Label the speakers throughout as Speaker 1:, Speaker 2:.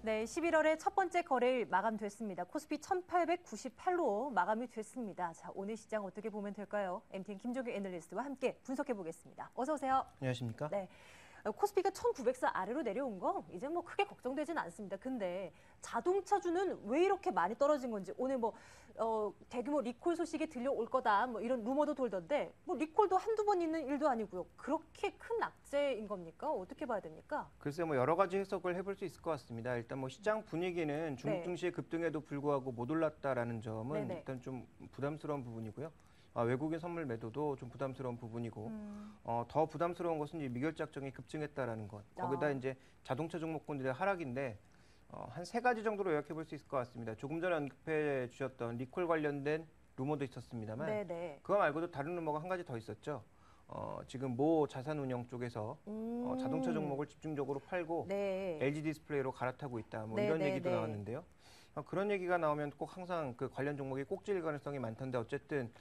Speaker 1: 네, 11월의 첫 번째 거래일 마감됐습니다. 코스피 1898로 마감이 됐습니다. 자, 오늘 시장 어떻게 보면 될까요? MTN 김종규 애널리스트와 함께 분석해 보겠습니다. 어서 오세요.
Speaker 2: 안녕하십니까?
Speaker 1: 네. 코스피가 1904 아래로 내려온 거 이제 뭐 크게 걱정되진 않습니다. 근데 자동차주는 왜 이렇게 많이 떨어진 건지 오늘 뭐 대규모 리콜 소식이 들려올 거다 뭐 이런 루머도 돌던데 뭐 리콜도 한두 번 있는 일도 아니고요. 그렇게 큰 악재인 겁니까? 어떻게 봐야 됩니까?
Speaker 2: 글쎄 뭐 여러 가지 해석을 해볼 수 있을 것 같습니다. 일단 뭐 시장 분위기는 중국
Speaker 1: 네.
Speaker 2: 증시의 급등에도 불구하고 못 올랐다라는 점은
Speaker 1: 네네.
Speaker 2: 일단 좀 부담스러운 부분이고요. 외국인 선물 매도도 좀 부담스러운 부분이고 더 부담스러운 것은 이제 미결제 약정이 급증했다라는 것. 거기다 이제 자동차 종목군들의 하락인데 한 세 가지 정도로 요약해 볼 수 있을 것 같습니다. 조금 전에 언급해 주셨던 리콜 관련된 루머도 있었습니다만
Speaker 1: 네네.
Speaker 2: 그거 말고도 다른 루머가 한 가지 더 있었죠. 지금 모 자산운용 쪽에서 자동차 종목을 집중적으로 팔고
Speaker 1: 네.
Speaker 2: LG 디스플레이로 갈아타고 있다. 뭐
Speaker 1: 네,
Speaker 2: 이런
Speaker 1: 네,
Speaker 2: 얘기도
Speaker 1: 네.
Speaker 2: 나왔는데요. 그런 얘기가 나오면 꼭 항상 그 관련 종목이 꼭지일 가능성이 많던데 어쨌든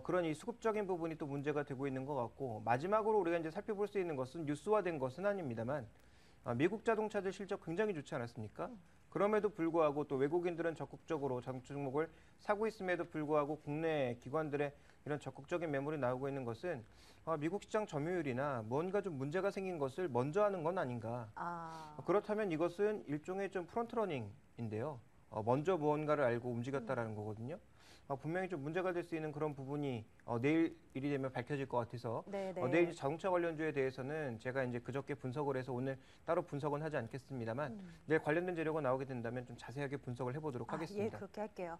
Speaker 2: 그런 이 수급적인 부분이 또 문제가 되고 있는 것 같고 마지막으로 우리가 이제 살펴볼 수 있는 것은 뉴스화된 것은 아닙니다만 미국 자동차들 실적 굉장히 좋지 않았습니까? 그럼에도 불구하고 또 외국인들은 적극적으로 자동차 종목을 사고 있음에도 불구하고 국내 기관들의 이런 적극적인 매물이 나오고 있는 것은 미국 시장 점유율이나 뭔가 좀 문제가 생긴 것을 먼저 하는 건 아닌가. 그렇다면 이것은 일종의 좀 프론트러닝인데요. 먼저 무언가를 알고 움직였다라는 거거든요. 분명히 좀 문제가 될 수 있는 그런 부분이 내일 일이 되면 밝혀질 것 같아서 내일 자동차 관련주에 대해서는 제가 이제 그저께 분석을 해서 오늘 따로 분석은 하지 않겠습니다만 내일 관련된 재료가 나오게 된다면 좀 자세하게 분석을 해보도록 하겠습니다.
Speaker 1: 예, 그렇게 할게요.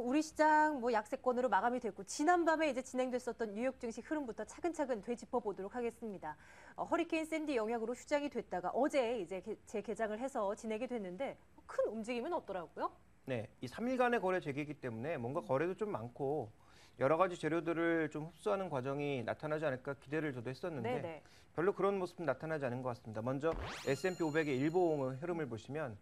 Speaker 1: 우리 시장 뭐 약세권으로 마감이 됐고 지난밤에 이제 진행됐었던 뉴욕 증시 흐름부터 차근차근 되짚어 보도록 하겠습니다. 허리케인 샌디 영향으로 휴장이 됐다가 어제 이제 재개장을 해서 진행이 됐는데 큰 움직임은 없더라고요.
Speaker 2: 네, 이 3일간의 거래 재개이기 때문에 뭔가 거래도 좀 많고 여러 가지 재료들을 좀 흡수하는 과정이 나타나지 않을까 기대를 저도 했었는데
Speaker 1: 네네.
Speaker 2: 별로 그런 모습은 나타나지 않은 것 같습니다. 먼저 S&P 500의 일봉의 흐름을 보시면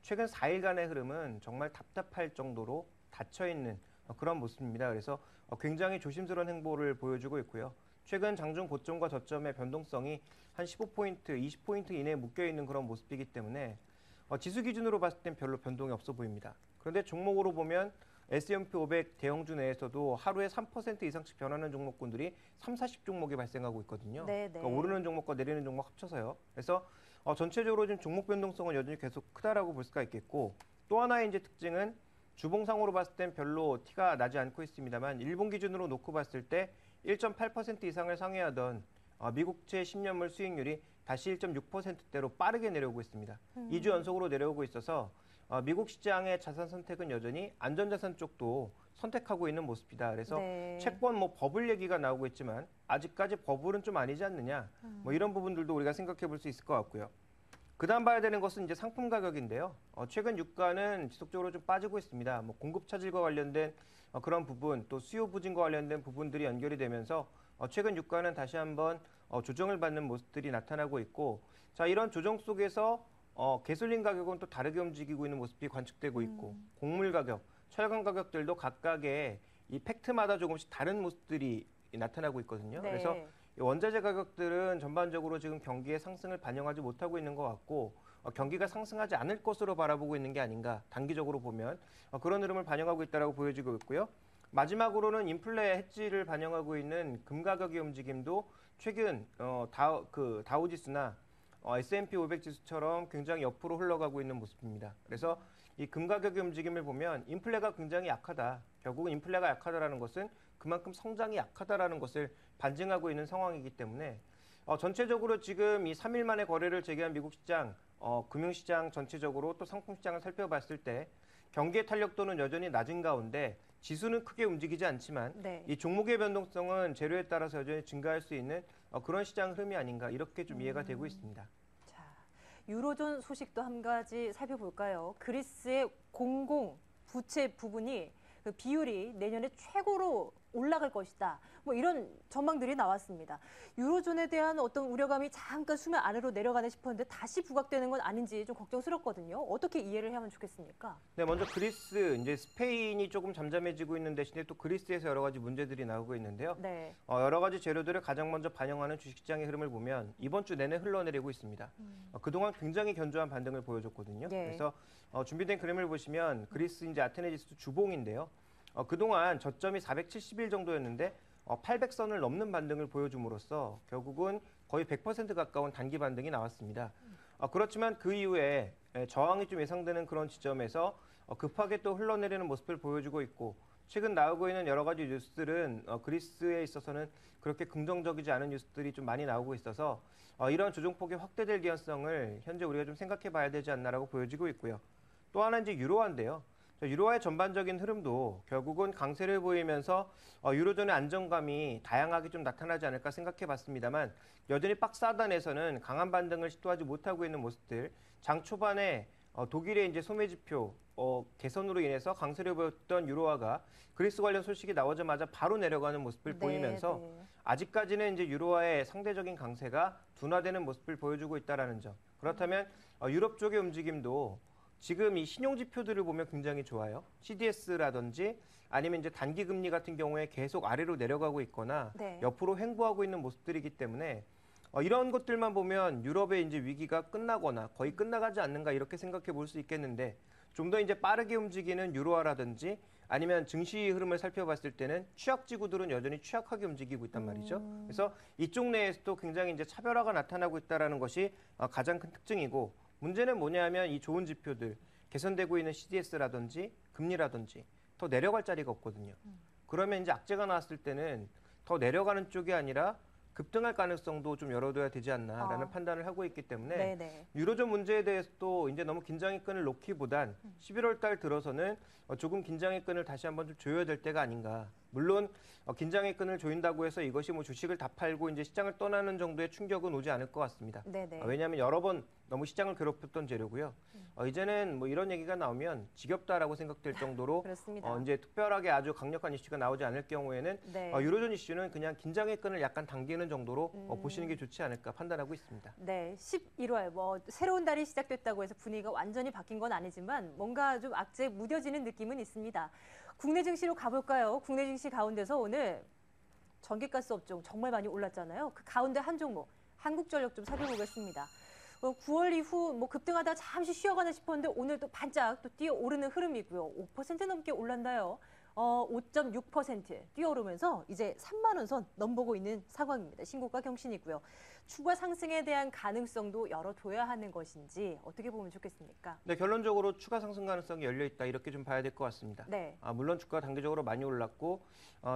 Speaker 2: 최근 4일간의 흐름은 정말 답답할 정도로 닫혀있는 그런 모습입니다. 그래서 굉장히 조심스러운 행보를 보여주고 있고요. 최근 장중 고점과 저점의 변동성이 한 15포인트, 20포인트 이내에 묶여있는 그런 모습이기 때문에 지수 기준으로 봤을 땐 별로 변동이 없어 보입니다. 그런데 종목으로 보면 S&P 500 대형주 내에서도 하루에 3% 이상씩 변하는 종목군들이 40 종목이 발생하고 있거든요. 그러니까 오르는 종목과 내리는 종목 합쳐서요. 그래서 전체적으로 지금 종목 변동성은 여전히 계속 크다라고 볼 수가 있겠고 또 하나의 이제 특징은 주봉상으로 봤을 땐 별로 티가 나지 않고 있습니다만 일본 기준으로 놓고 봤을 때 1.8% 이상을 상회하던 미국채 10년물 수익률이 다시 1.6%대로 빠르게 내려오고 있습니다. 2주 연속으로 내려오고 있어서 미국 시장의 자산 선택은 여전히 안전자산 쪽도 선택하고 있는 모습이다. 그래서 채권 뭐 버블 얘기가 나오고 있지만 아직까지 버블은 좀 아니지 않느냐. 뭐 이런 부분들도 우리가 생각해 볼 수 있을 것 같고요. 그다음 봐야 되는 것은 이제 상품 가격인데요. 최근 유가는 지속적으로 좀 빠지고 있습니다. 뭐 공급 차질과 관련된 그런 부분, 또 수요 부진과 관련된 부분들이 연결이 되면서 최근 유가는 다시 한번 조정을 받는 모습들이 나타나고 있고, 자 이런 조정 속에서 가솔린 가격은 또 다르게 움직이고 있는 모습이 관측되고 있고, 곡물 가격, 철강 가격들도 각각의 이 팩트마다 조금씩 다른 모습들이 나타나고 있거든요. 그래서 원자재 가격들은 전반적으로 지금 경기의 상승을 반영하지 못하고 있는 것 같고 경기가 상승하지 않을 것으로 바라보고 있는 게 아닌가 단기적으로 보면 그런 흐름을 반영하고 있다고 보여지고 있고요. 마지막으로는 인플레 해지를 반영하고 있는 금 가격의 움직임도 최근 다우지수나 S&P 500 지수처럼 굉장히 옆으로 흘러가고 있는 모습입니다. 그래서 이 금 가격의 움직임을 보면 인플레가 굉장히 약하다. 결국은 인플레가 약하다라는 것은 그만큼 성장이 약하다라는 것을 반증하고 있는 상황이기 때문에 전체적으로 지금 이 3일 만에 거래를 재개한 미국 시장, 금융시장 전체적으로 또 상품시장을 살펴봤을 때 경기의 탄력도는 여전히 낮은 가운데 지수는 크게 움직이지 않지만 이 종목의 변동성은 재료에 따라서 여전히 증가할 수 있는 그런 시장 흐름이 아닌가 이렇게 좀 이해가 되고 있습니다.
Speaker 1: 자, 유로존 소식도 한 가지 살펴볼까요? 그리스의 공공 부채 부분이 그 비율이 내년에 최고로 올라갈 것이다. 뭐 이런 전망들이 나왔습니다. 유로존에 대한 어떤 우려감이 잠깐 수면 아래로 내려가네 싶었는데 다시 부각되는 건 아닌지 좀 걱정스럽거든요. 어떻게 이해를 하면 좋겠습니까?
Speaker 2: 네, 먼저 그리스, 이제 스페인이 조금 잠잠해지고 있는 대신에 또 그리스에서 여러 가지 문제들이 나오고 있는데요.
Speaker 1: 네.
Speaker 2: 여러 가지 재료들을 가장 먼저 반영하는 주식시장의 흐름을 보면 이번 주 내내 흘러내리고 있습니다. 그동안 굉장히 견조한 반등을 보여줬거든요.
Speaker 1: 예.
Speaker 2: 그래서 준비된 그림을 보시면 그리스 이제 아테네 지수 주봉인데요. 그동안 저점이 470일 정도였는데 800선을 넘는 반등을 보여줌으로써 결국은 거의 100% 가까운 단기 반등이 나왔습니다. 그렇지만 그 이후에 저항이 좀 예상되는 그런 지점에서 급하게 또 흘러내리는 모습을 보여주고 있고 최근 나오고 있는 여러 가지 뉴스들은 그리스에 있어서는 그렇게 긍정적이지 않은 뉴스들이 좀 많이 나오고 있어서 이런 조정폭이 확대될 개연성을 현재 우리가 좀 생각해 봐야 되지 않나라고 보여지고 있고요. 또 하나 이제 유로화인데요. 유로화의 전반적인 흐름도 결국은 강세를 보이면서 유로존의 안정감이 다양하게 좀 나타나지 않을까 생각해 봤습니다만 여전히 박스 하단에서는 강한 반등을 시도하지 못하고 있는 모습들, 장 초반에 독일의 이제 소매 지표 개선으로 인해서 강세를 보였던 유로화가 그리스 관련 소식이 나오자마자 바로 내려가는 모습을
Speaker 1: 네,
Speaker 2: 보이면서
Speaker 1: 네.
Speaker 2: 아직까지는 이제 유로화의 상대적인 강세가 둔화되는 모습을 보여주고 있다라는 점. 그렇다면 유럽 쪽의 움직임도 지금 이 신용 지표들을 보면 굉장히 좋아요. CDS라든지 아니면 이제 단기 금리 같은 경우에 계속 아래로 내려가고 있거나
Speaker 1: 네.
Speaker 2: 옆으로 횡보하고 있는 모습들이기 때문에 이런 것들만 보면 유럽의 이제 위기가 끝나거나 거의 끝나가지 않는가 이렇게 생각해 볼 수 있겠는데 좀 더 이제 빠르게 움직이는 유로화라든지 아니면 증시 흐름을 살펴봤을 때는 취약지구들은 여전히 취약하게 움직이고 있단 말이죠. 그래서 이쪽 내에서도 굉장히 이제 차별화가 나타나고 있다라는 것이 가장 큰 특징이고 문제는 뭐냐면 이 좋은 지표들 개선되고 있는 CDS라든지 금리라든지 더 내려갈 자리가 없거든요. 그러면 이제 악재가 나왔을 때는 더 내려가는 쪽이 아니라 급등할 가능성도 좀 열어둬야 되지 않나라는 판단을 하고 있기 때문에
Speaker 1: 네네.
Speaker 2: 유로존 문제에 대해서도 이제 너무 긴장의 끈을 놓기보단 11월 달 들어서는 조금 긴장의 끈을 다시 한번 좀 조여야 될 때가 아닌가. 물론 긴장의 끈을 조인다고 해서 이것이 뭐 주식을 다 팔고 이제 시장을 떠나는 정도의 충격은 오지 않을 것 같습니다.
Speaker 1: 네네.
Speaker 2: 왜냐하면 여러 번 너무 시장을 괴롭혔던 재료고요. 이제는 뭐 이런 얘기가 나오면 지겹다라고 생각될 정도로
Speaker 1: 그렇습니다.
Speaker 2: 이제 특별하게 아주 강력한 이슈가 나오지 않을 경우에는
Speaker 1: 네.
Speaker 2: 유로존 이슈는 그냥 긴장의 끈을 약간 당기는 정도로 보시는 게 좋지 않을까 판단하고 있습니다.
Speaker 1: 네, 11월 뭐 새로운 달이 시작됐다고 해서 분위기가 완전히 바뀐 건 아니지만 뭔가 좀 악재에 무뎌지는 느낌은 있습니다. 국내 증시로 가볼까요? 국내 증시 가운데서 오늘 전기가스 업종 정말 많이 올랐잖아요. 그 가운데 한 종목 한국전력 좀 살펴보겠습니다. 9월 이후 뭐 급등하다 잠시 쉬어가나 싶었는데 오늘 또 반짝 또 뛰어오르는 흐름이고요. 5% 넘게 올랐나요? 5.6% 뛰어오르면서 이제 3만 원 선 넘보고 있는 상황입니다. 신고가 경신이고요. 추가 상승에 대한 가능성도 열어둬야 하는 것인지 어떻게 보면 좋겠습니까?
Speaker 2: 네, 결론적으로 추가 상승 가능성이 열려 있다 이렇게 좀 봐야 될 것 같습니다.
Speaker 1: 네.
Speaker 2: 물론 주가가 단기적으로 많이 올랐고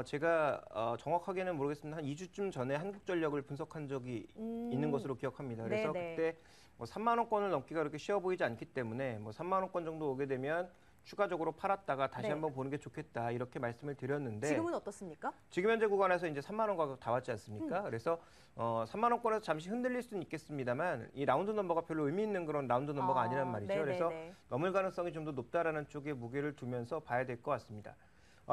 Speaker 2: 제가 정확하게는 모르겠습니다. 한 2주쯤 전에 한국전력을 분석한 적이 있는 것으로 기억합니다. 그래서
Speaker 1: 네네.
Speaker 2: 그때 뭐 3만 원권을 넘기가 그렇게 쉬워 보이지 않기 때문에 뭐 3만 원권 정도 오게 되면 추가적으로 팔았다가 다시
Speaker 1: 네.
Speaker 2: 한번 보는 게 좋겠다 이렇게 말씀을 드렸는데
Speaker 1: 지금은 어떻습니까?
Speaker 2: 지금 현재 구간에서 이제 3만 원 가격 다 왔지 않습니까? 그래서 3만 원권에서 잠시 흔들릴 수는 있겠습니다만 이 라운드 넘버가 별로 의미 있는 그런 라운드 넘버가 아니란 말이죠.
Speaker 1: 네네네.
Speaker 2: 그래서 넘을 가능성이 좀 더 높다라는 쪽에 무게를 두면서 봐야 될 것 같습니다.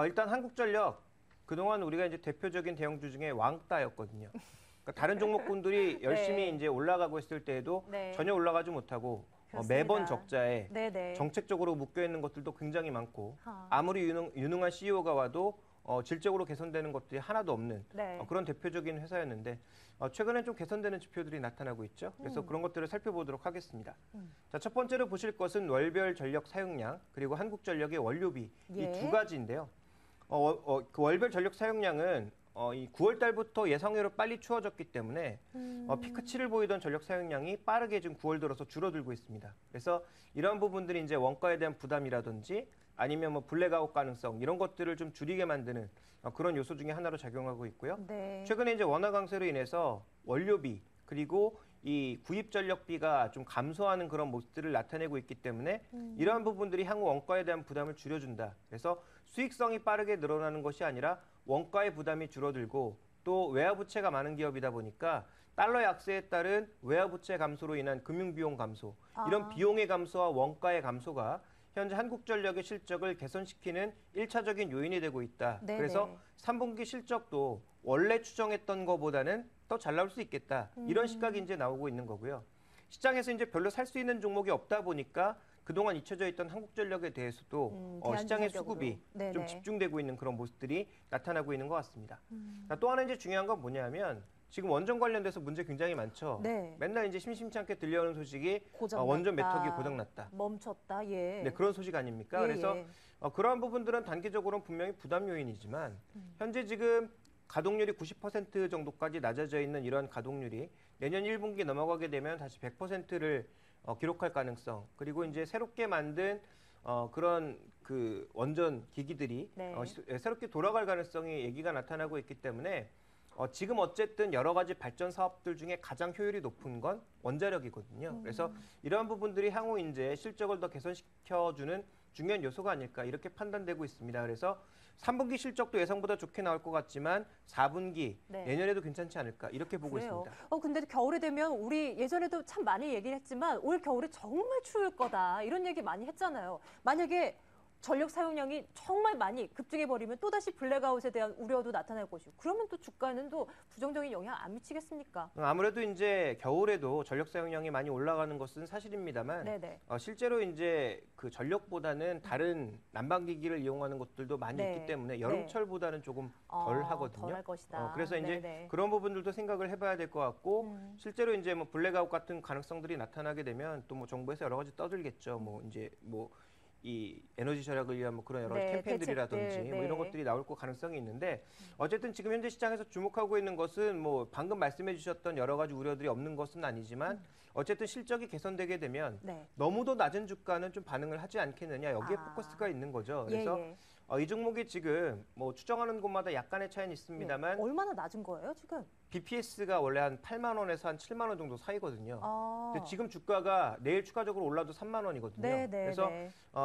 Speaker 2: 일단 한국전력 그동안 우리가 이제 대표적인 대형주 중에 왕따였거든요. 그러니까 다른 종목군들이 열심히
Speaker 1: 네.
Speaker 2: 이제 올라가고 있을 때에도
Speaker 1: 네.
Speaker 2: 전혀 올라가지 못하고
Speaker 1: 그렇습니다.
Speaker 2: 매번 적자에
Speaker 1: 네네.
Speaker 2: 정책적으로 묶여 있는 것들도 굉장히 많고
Speaker 1: 아.
Speaker 2: 아무리 유능한 CEO가 와도 질적으로 개선되는 것들이 하나도 없는
Speaker 1: 네.
Speaker 2: 그런 대표적인 회사였는데 최근에 좀 개선되는 지표들이 나타나고 있죠. 그래서 그런 것들을 살펴보도록 하겠습니다. 자, 첫 번째로 보실 것은 월별 전력 사용량 그리고 한국전력의 원료비
Speaker 1: 예.
Speaker 2: 이 두 가지인데요. 그 월별 전력 사용량은 이 9월 달부터 예상외로 빨리 추워졌기 때문에 피크치를 보이던 전력 사용량이 빠르게 지금 9월 들어서 줄어들고 있습니다. 그래서 이런 부분들이 이제 원가에 대한 부담이라든지 아니면 뭐 블랙아웃 가능성 이런 것들을 좀 줄이게 만드는 그런 요소 중에 하나로 작용하고 있고요.
Speaker 1: 네.
Speaker 2: 최근에 이제 원화 강세로 인해서 원료비 그리고 이 구입 전력비가 좀 감소하는 그런 모습들을 나타내고 있기 때문에 이러한 부분들이 향후 원가에 대한 부담을 줄여준다. 그래서 수익성이 빠르게 늘어나는 것이 아니라 원가의 부담이 줄어들고 또 외화부채가 많은 기업이다 보니까 달러 약세에 따른 외화부채 감소로 인한 금융비용 감소 이런 비용의 감소와 원가의 감소가 현재 한국전력의 실적을 개선시키는 1차적인 요인이 되고 있다.
Speaker 1: 네네.
Speaker 2: 그래서 3분기 실적도 원래 추정했던 것보다는 더 잘 나올 수 있겠다. 이런 시각이 이제 나오고 있는 거고요. 시장에서 이제 별로 살 수 있는 종목이 없다 보니까 그동안 잊혀져 있던 한국전력에 대해서도 시장의 수급이
Speaker 1: 네네.
Speaker 2: 좀 집중되고 있는 그런 모습들이 나타나고 있는 것 같습니다. 또 하나 이제 중요한 건 뭐냐면 지금 원전 관련돼서 문제 굉장히 많죠.
Speaker 1: 네.
Speaker 2: 맨날 이제 심심치 않게 들려오는 소식이
Speaker 1: 고장났다.
Speaker 2: 원전 매터기 고장났다.
Speaker 1: 멈췄다. 예.
Speaker 2: 네, 그런 소식 아닙니까?
Speaker 1: 예,
Speaker 2: 그래서
Speaker 1: 예.
Speaker 2: 그러한 부분들은 단기적으로는 분명히 부담 요인이지만 현재 지금 가동률이 90% 정도까지 낮아져 있는 이런 가동률이 내년 1분기 넘어가게 되면 다시 100%를 기록할 가능성, 그리고 이제 새롭게 만든 그런 그 원전 기기들이
Speaker 1: 네.
Speaker 2: 새롭게 돌아갈 가능성이 얘기가 나타나고 있기 때문에 지금 어쨌든 여러 가지 발전 사업들 중에 가장 효율이 높은 건 원자력이거든요. 그래서 이러한 부분들이 향후 이제 실적을 더 개선시켜주는 중요한 요소가 아닐까 이렇게 판단되고 있습니다. 그래서 3분기 실적도 예상보다 좋게 나올 것 같지만 4분기
Speaker 1: 네.
Speaker 2: 내년에도 괜찮지 않을까 이렇게 보고
Speaker 1: 그래요.
Speaker 2: 있습니다.
Speaker 1: 근데 겨울이 되면 우리 예전에도 참 많이 얘기를 했지만 올 겨울에 정말 추울 거다 이런 얘기 많이 했잖아요. 만약에 전력 사용량이 정말 많이 급증해버리면 또다시 블랙아웃에 대한 우려도 나타날 것이고 그러면 또 주가에는 또 부정적인 영향 안 미치겠습니까?
Speaker 2: 아무래도 이제 겨울에도 전력 사용량이 많이 올라가는 것은 사실입니다만
Speaker 1: 네네.
Speaker 2: 실제로 이제 그 전력보다는 다른 난방기기를 이용하는 것들도 많이
Speaker 1: 네.
Speaker 2: 있기 때문에 여름철보다는 조금 덜 하거든요.
Speaker 1: 덜할 것이다.
Speaker 2: 그래서 이제
Speaker 1: 네네.
Speaker 2: 그런 부분들도 생각을 해봐야 될 것 같고 실제로 이제 뭐 블랙아웃 같은 가능성들이 나타나게 되면 또 뭐 정부에서 여러 가지 떠들겠죠. 뭐 이제 뭐 이 에너지 절약을 위한 뭐 그런 여러 가지
Speaker 1: 네,
Speaker 2: 캠페인들이라든지
Speaker 1: 대책들,
Speaker 2: 뭐 이런
Speaker 1: 네.
Speaker 2: 것들이 나올 가능성이 있는데 어쨌든 지금 현재 시장에서 주목하고 있는 것은 뭐 방금 말씀해 주셨던 여러 가지 우려들이 없는 것은 아니지만 어쨌든 실적이 개선되게 되면
Speaker 1: 네.
Speaker 2: 너무도 낮은 주가는 좀 반응을 하지 않겠느냐 여기에 포커스가 있는 거죠. 그래서
Speaker 1: 예.
Speaker 2: 이 종목이 지금 뭐 추정하는 곳마다 약간의 차이는 있습니다만
Speaker 1: 얼마나 낮은 거예요 지금?
Speaker 2: BPS가 원래 한 8만 원에서 한 7만 원 정도 사이거든요.
Speaker 1: 아.
Speaker 2: 근데 지금 주가가 내일 추가적으로 올라도 3만 원이거든요.
Speaker 1: 네,
Speaker 2: 그래서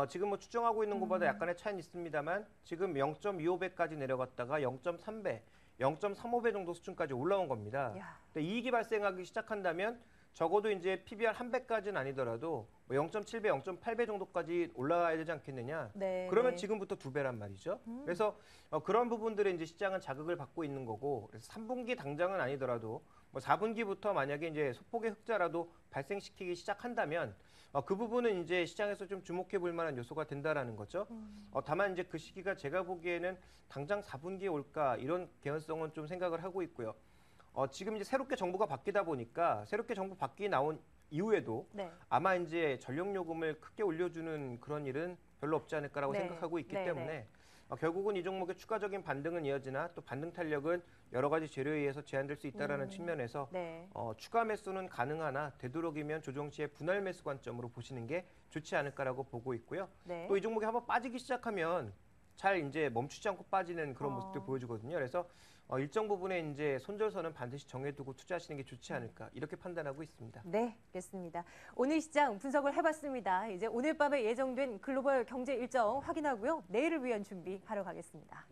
Speaker 2: 지금 뭐 추정하고 있는 것보다 약간의 차이는 있습니다만 지금 0.25배까지 내려갔다가 0.3배, 0.35배 정도 수준까지 올라온 겁니다.
Speaker 1: 야.
Speaker 2: 근데 이익이 발생하기 시작한다면 적어도 이제 PBR 한 배까지는 아니더라도 뭐 0.7배, 0.8배 정도까지 올라가야 되지 않겠느냐.
Speaker 1: 네.
Speaker 2: 그러면
Speaker 1: 네.
Speaker 2: 지금부터 2배란 말이죠. 그래서 그런 부분들에 이제 시장은 자극을 받고 있는 거고 그래서 3분기 당장은 아니더라도 뭐 4분기부터 만약에 이제 소폭의 흑자라도 발생시키기 시작한다면 그 부분은 이제 시장에서 좀 주목해 볼 만한 요소가 된다라는 거죠. 다만 이제 그 시기가 제가 보기에는 당장 4분기에 올까 이런 개연성은 좀 생각을 하고 있고요. 지금 이제 새롭게 정부가 바뀌다 보니까 새롭게 정부 바뀌 나온 이후에도
Speaker 1: 네.
Speaker 2: 아마 이제 전력 요금을 크게 올려주는 그런 일은 별로 없지 않을까라고
Speaker 1: 네.
Speaker 2: 생각하고 있기
Speaker 1: 네,
Speaker 2: 때문에 결국은 이 종목의 추가적인 반등은 이어지나 또 반등 탄력은 여러 가지 재료에 의해서 제한될 수 있다라는 측면에서
Speaker 1: 네.
Speaker 2: 추가 매수는 가능하나 되도록이면 조정 시에 분할 매수 관점으로 보시는 게 좋지 않을까라고 보고 있고요.
Speaker 1: 네.
Speaker 2: 또 이 종목이 한번 빠지기 시작하면 잘 이제 멈추지 않고 빠지는 그런 모습들 보여주거든요. 그래서 일정 부분에 이제 손절선은 반드시 정해두고 투자하시는 게 좋지 않을까 이렇게 판단하고 있습니다.
Speaker 1: 네, 알겠습니다. 오늘 시장 분석을 해봤습니다. 이제 오늘 밤에 예정된 글로벌 경제 일정 확인하고요. 내일을 위한 준비하러 가겠습니다.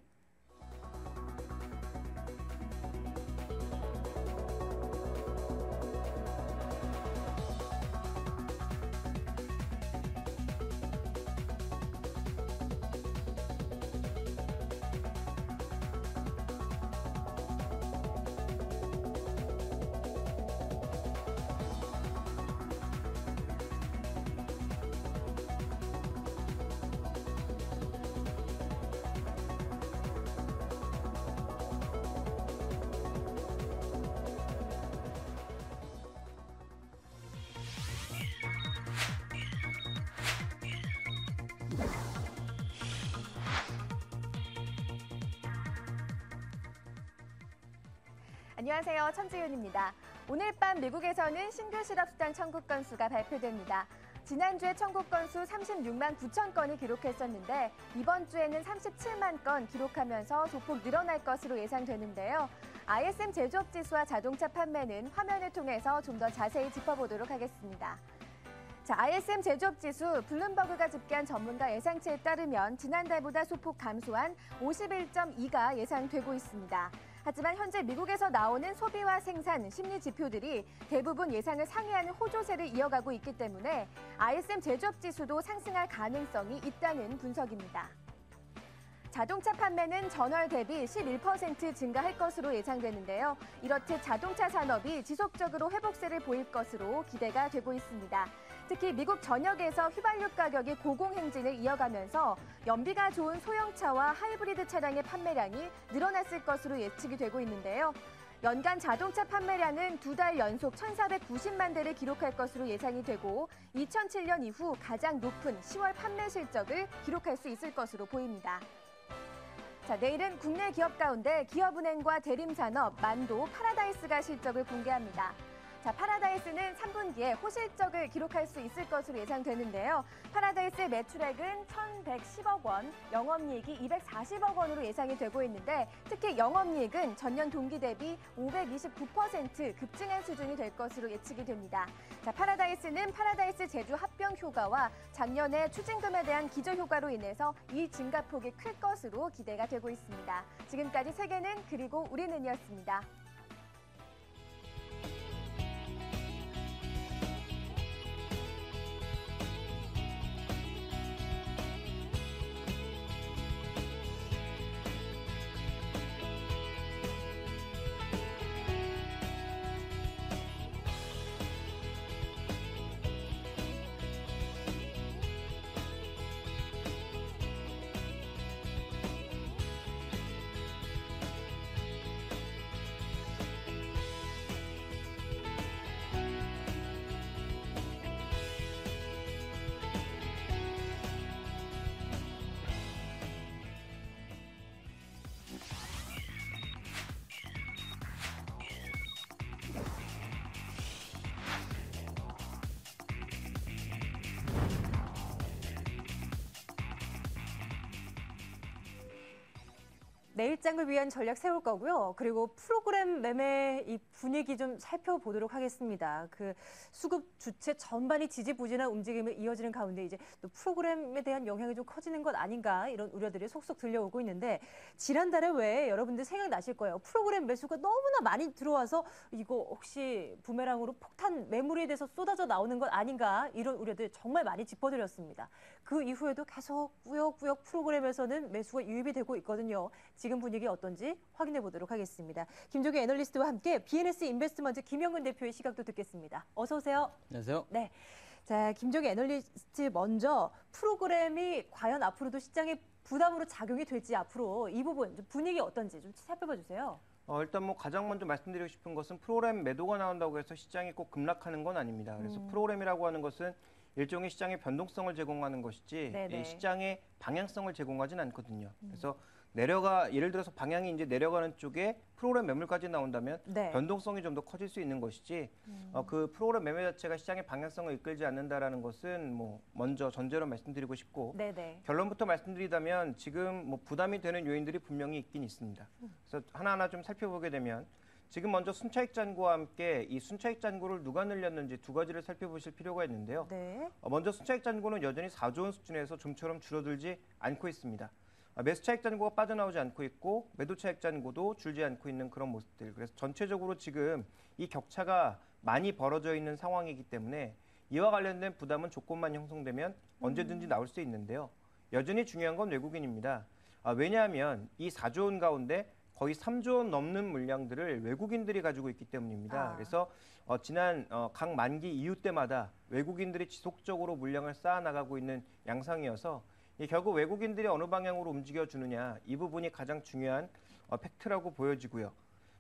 Speaker 3: 안녕하세요. 천지윤입니다. 오늘 밤 미국에서는 신규 실업수당 청구 건수가 발표됩니다. 지난주에 청구 건수 36만 9천 건이 기록했었는데 이번 주에는 37만 건 기록하면서 소폭 늘어날 것으로 예상되는데요. ISM 제조업 지수와 자동차 판매는 화면을 통해서 좀 더 자세히 짚어보도록 하겠습니다. 자, ISM 제조업 지수 블룸버그가 집계한 전문가 예상치에 따르면 지난달보다 소폭 감소한 51.2가 예상되고 있습니다. 하지만 현재 미국에서 나오는 소비와 생산, 심리 지표들이 대부분 예상을 상회하는 호조세를 이어가고 있기 때문에 ISM 제조업 지수도 상승할 가능성이 있다는 분석입니다. 자동차 판매는 전월 대비 11% 증가할 것으로 예상되는데요. 이렇듯 자동차 산업이 지속적으로 회복세를 보일 것으로 기대가 되고 있습니다. 특히 미국 전역에서 휘발유 가격이 고공행진을 이어가면서 연비가 좋은 소형차와 하이브리드 차량의 판매량이 늘어났을 것으로 예측이 되고 있는데요. 연간 자동차 판매량은 2달 연속 1,490만 대를 기록할 것으로 예상이 되고 2007년 이후 가장 높은 10월 판매 실적을 기록할 수 있을 것으로 보입니다. 자, 내일은 국내 기업 가운데 기업은행과 대림산업, 만도, 파라다이스가 실적을 공개합니다. 자, 파라다이스는 3분기에 호실적을 기록할 수 있을 것으로 예상되는데요. 파라다이스의 매출액은 1,110억 원, 영업이익이 240억 원으로 예상이 되고 있는데 특히 영업이익은 전년 동기 대비 529% 급증한 수준이 될 것으로 예측이 됩니다. 자, 파라다이스는 파라다이스 제주 합병 효과와 작년에 추징금에 대한 기저 효과로 인해서 이 증가폭이 클 것으로 기대가 되고 있습니다. 지금까지 세계는 그리고 우리는이었습니다.
Speaker 1: 내일장을 위한 전략 세울 거고요. 그리고 프로그램 매매 이 분위기 좀 살펴보도록 하겠습니다. 그 수급 주체 전반이 지지부진한 움직임을 이어지는 가운데 이제 또 프로그램에 대한 영향이 좀 커지는 것 아닌가 이런 우려들이 속속 들려오고 있는데 지난달에 왜 여러분들 생각나실 거예요. 프로그램 매수가 너무나 많이 들어와서 이거 혹시 부메랑으로 폭탄 매물이 돼서 쏟아져 나오는 것 아닌가 이런 우려들 정말 많이 짚어드렸습니다. 그 이후에도 계속 꾸역꾸역 프로그램에서는 매수가 유입이 되고 있거든요. 지금 분위기 어떤지 확인해 보도록 하겠습니다. 김종기 애널리스트와 함께 BNS 인베스트먼트 김영근 대표의 시각도 듣겠습니다. 어서 오세요.
Speaker 4: 안녕하세요.
Speaker 1: 네. 자, 김종기 애널리스트 먼저 프로그램이 과연 앞으로도 시장에 부담으로 작용이 될지 앞으로 이 부분 좀 분위기 어떤지 좀 살펴봐 주세요.
Speaker 2: 일단 뭐 가장 먼저 말씀드리고 싶은 것은 프로그램 매도가 나온다고 해서 시장이 꼭 급락하는 건 아닙니다. 그래서 프로그램이라고 하는 것은 일종의 시장의 변동성을 제공하는 것이지
Speaker 1: 네네.
Speaker 2: 이 시장의 방향성을 제공하진 않거든요. 그래서 예를 들어서 방향이 이제 내려가는 쪽에 프로그램 매물까지 나온다면
Speaker 1: 네.
Speaker 2: 변동성이 좀 더 커질 수 있는 것이지 그 프로그램 매매 자체가 시장의 방향성을 이끌지 않는다라는 것은 뭐 먼저 전제로 말씀드리고 싶고
Speaker 1: 네네.
Speaker 2: 결론부터 말씀드리자면 지금 뭐 부담이 되는 요인들이 분명히 있긴 있습니다. 그래서 하나하나 좀 살펴보게 되면 지금 먼저 순차익 잔고와 함께 이 순차익 잔고를 누가 늘렸는지 두 가지를 살펴보실 필요가 있는데요.
Speaker 1: 네.
Speaker 2: 먼저 순차익 잔고는 여전히 4조 원 수준에서 좀처럼 줄어들지 않고 있습니다. 매수 차익 잔고가 빠져나오지 않고 있고 매도 차익 잔고도 줄지 않고 있는 그런 모습들. 그래서 전체적으로 지금 이 격차가 많이 벌어져 있는 상황이기 때문에 이와 관련된 부담은 조건만 형성되면 언제든지 나올 수 있는데요. 여전히 중요한 건 외국인입니다. 왜냐하면 이 4조 원 가운데 거의 3조 원 넘는 물량들을 외국인들이 가지고 있기 때문입니다. 그래서 지난 각 만기 이후 때마다 외국인들이 지속적으로 물량을 쌓아나가고 있는 양상이어서 결국 외국인들이 어느 방향으로 움직여주느냐 이 부분이 가장 중요한 팩트라고 보여지고요.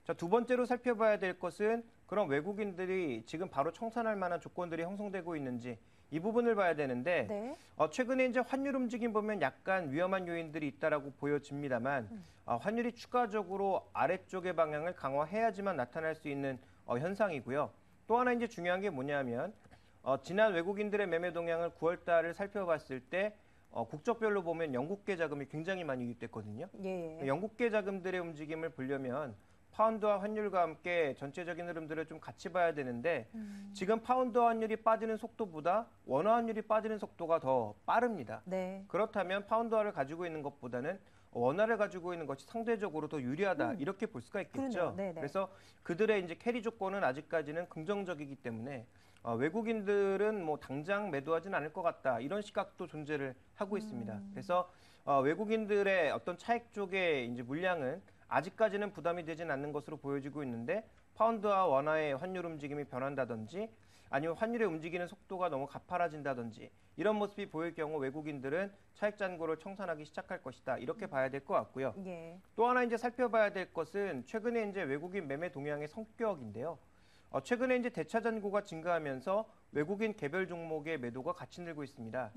Speaker 2: 자, 두 번째로 살펴봐야 될 것은 그런 외국인들이 지금 바로 청산할 만한 조건들이 형성되고 있는지 이 부분을 봐야 되는데
Speaker 1: 네.
Speaker 2: 최근에 이제 환율 움직임 보면 약간 위험한 요인들이 있다라고 보여집니다만 환율이 추가적으로 아래쪽의 방향을 강화해야지만 나타날 수 있는 현상이고요. 또 하나 이제 중요한 게 뭐냐면 지난 외국인들의 매매 동향을 9월 달을 살펴봤을 때 국적별로 보면 영국계 자금이 굉장히 많이 유입됐거든요.
Speaker 1: 예.
Speaker 2: 영국계 자금들의 움직임을 보려면 파운드와 환율과 함께 전체적인 흐름들을 좀 같이 봐야 되는데 지금 파운드 환율이 빠지는 속도보다 원화 환율이 빠지는 속도가 더 빠릅니다.
Speaker 1: 네.
Speaker 2: 그렇다면 파운드화를 가지고 있는 것보다는 원화를 가지고 있는 것이 상대적으로 더 유리하다 이렇게 볼 수가 있겠죠.
Speaker 1: 그러네요. 네네.
Speaker 2: 그래서 그들의 이제 캐리 조건은 아직까지는 긍정적이기 때문에 외국인들은 뭐 당장 매도하진 않을 것 같다 이런 시각도 존재를 하고 있습니다. 그래서 외국인들의 어떤 차익 쪽의 이제 물량은 아직까지는 부담이 되진 않는 것으로 보여지고 있는데 파운드와 원화의 환율 움직임이 변한다든지 아니면 환율의 움직이는 속도가 너무 가파라진다든지 이런 모습이 보일 경우 외국인들은 차익 잔고를 청산하기 시작할 것이다. 이렇게 봐야 될 것 같고요.
Speaker 1: 예.
Speaker 2: 또 하나 이제 살펴봐야 될 것은 최근에 이제 외국인 매매 동향의 성격인데요. 최근에 이제 대차 잔고가 증가하면서 외국인 개별 종목의 매도가 같이 늘고 있습니다.